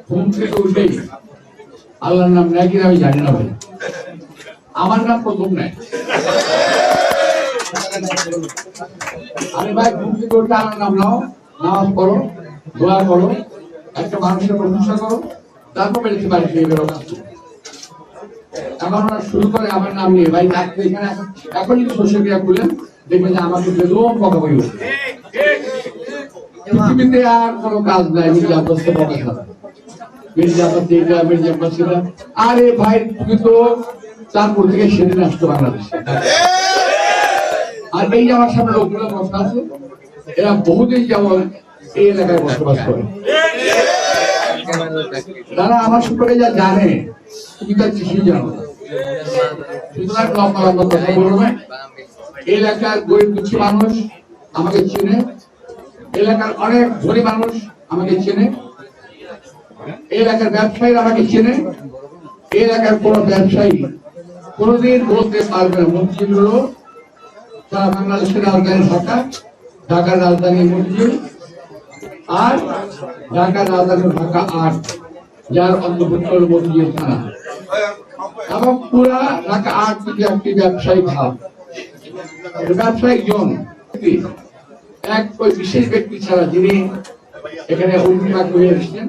ঘুম থেকে উঠেই আল্লাহর নাম নেয় কিনা আমি জানি না ভাই, আমার নাম প্রথম নেয়। আরে ভাই ঘুম থেকে উঠে আল্লাহর নাম নাও, নামাজ পড়ো, দোয়া করো, একটা মানুষের প্রশংসা করো, তারপর বেড়েছে বাড়ি খেয়ে বেরো। এখন ওরা শুরু করে আমার নাম নিয়ে, ভাই থাকতে এখানে এখন যদি সোশ্যাল মিডিয়া খুলেন দেখবেন যে আমাকে বেদম কথা বলি। পৃথিবীতে আর কোনো কাজ নাই মির্জাফর বকা ছাড়া। মির্জাফর এইটা, মির্জাফর সেটা। আরে ভাই তুমি তো চাঁদপুর থেকে সেদিন আসতো বাংলাদেশে, আর এই যে আমার সামনে লোকগুলো বসা আছে এরা বহুদিন যেমন এই এলাকায় বসবাস করে। তারা আমার সম্পর্কে যা জানে তুমি তার কিছুই জানো না। সুতরাং লম্বা লম্বা কথা বলবে। এলাকার গরিব কিছু মানুষ আমাকে চেনে, এলাকার অনেক ধনী মানুষ আমাকে চেনে, এলাকার ব্যবসায়ীরা আমাকে চেনে। এলাকার কোন ব্যবসায়ী কোনদিন বলতে পারবে না মসজিদ হলো সারা বাংলাদেশের রাজধানী ঢাকা, ঢাকার রাজধানী মসজিদ, আর ঢাকার রাজধানী ঢাকা ৮, যার অন্তর্ভুক্ত হল মসজিদ থানা, এবং পুরা ঢাকা ৮ থেকে একটি ব্যবসায়িক হাব, ব্যবসায়িক জোন। এক ওই বিশেষ ব্যক্তি ছাড়া যিনি এখানে অভিভাবক হয়ে এসেছেন,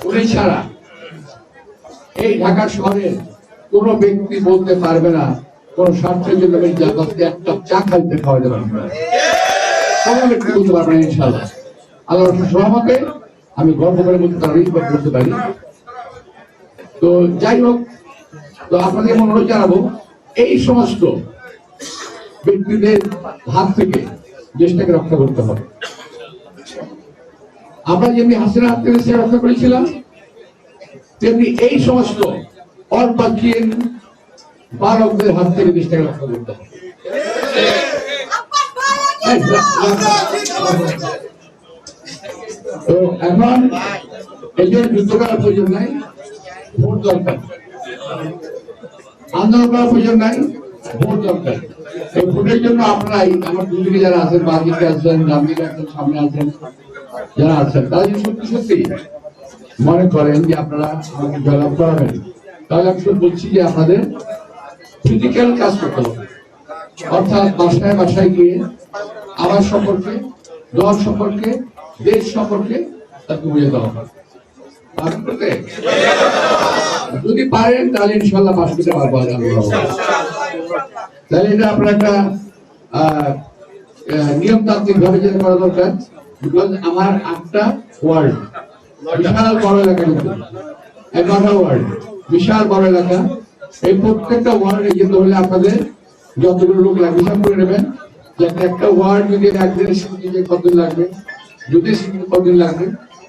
উনি ছাড়া এই ঢাকা শহরের কোন ব্যক্তি বলতে পারবে না কোন স্বার্থের জন্য মির্জাফরকে একটা চা খাইতে খাওয়াতে পারবে না, কোন ব্যক্তি বলতে পারবে না। ইনশাআল্লাহ আল্লাহর সহমতে আমি গর্ব করে বলতে পারি। তো যাই হোক, তো আপনাদের অনুরোধ জানাবো এই সমস্ত ব্যক্তিদের হাত থেকে দেশটাকে রক্ষা করতে হবে। আমরা যেমনি হাসিনা হাত থেকে সে রক্ষা করেছিলাম, তেমনি এই সমস্ত অল্পাক্ষীন বালকদের হাত থেকে দেশটাকে রক্ষা করতে হবে। তো এখন এই জন্য যুদ্ধ করার প্রয়োজন নাই, ভোট দরকার। আন্দোলন করার প্রয়োজন নাই, ভোট দরকার। এই ভোটের জন্য আপনারাই আমার দুদিকে যারা আছেন, বাদিকে আছেন, ডানদিকে আছেন, সামনে আছেন, যারা আছেন তারা যদি সত্যি সত্যি মনে করেন যে আপনারা আমাকে জয়লাভ করাবেন, তাহলে আমি শুধু বলছি যে আপনাদের ফিজিক্যাল কাজ করতে হবে। অর্থাৎ বাসায় বাসায় গিয়ে আমার সম্পর্কে, দল সম্পর্কে, দেশ সম্পর্কে তাকে বুঝে দেওয়া হবে। যদি পারেন তাহলে ইনশাল্লাহ পাশ করতে পারবো। তাহলে এটা আপনার একটা নিয়মতান্ত্রিক ভাবে যেটা করা দরকার। বিকজ আমার ৮টা ওয়ার্ড, বিশাল বড় এলাকা, কিন্তু ১১টা ওয়ার্ড, বিশাল বড় এলাকা। এই প্রত্যেকটা ওয়ার্ডে যেতে হলে আপনাদের যতগুলো লোক লাগবে হিসাব করে নেবেন। একটা ওয়ার্ড যদি একদিনের সিদ্ধিতে কতদিন লাগবে, যদি সিদ্ধিতে কতদিন লাগবে,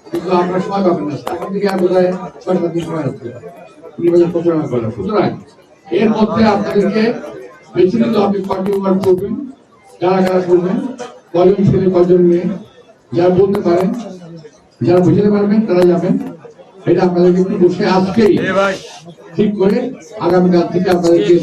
কিন্তু আপনার সময় পাবেন না। এখন থেকে আর বোধ হয় ৬-৭ দিন সময় লাগবে নির্বাচন প্রচারণা করা। সুতরাং এর মধ্যে আপনাদেরকে বেছে নিতে হবে কটি ওয়ার্ড করবেন, কারা কারা করবেন, কজন ছেলে কজন মেয়ে, যারা বলতে পারেন, যারা বুঝতে পারবেন তারা যাবেন। এটা আপনাদেরকে একটু বসে আজকেই ঠিক করে আগামীকাল থেকে আপনাদেরকে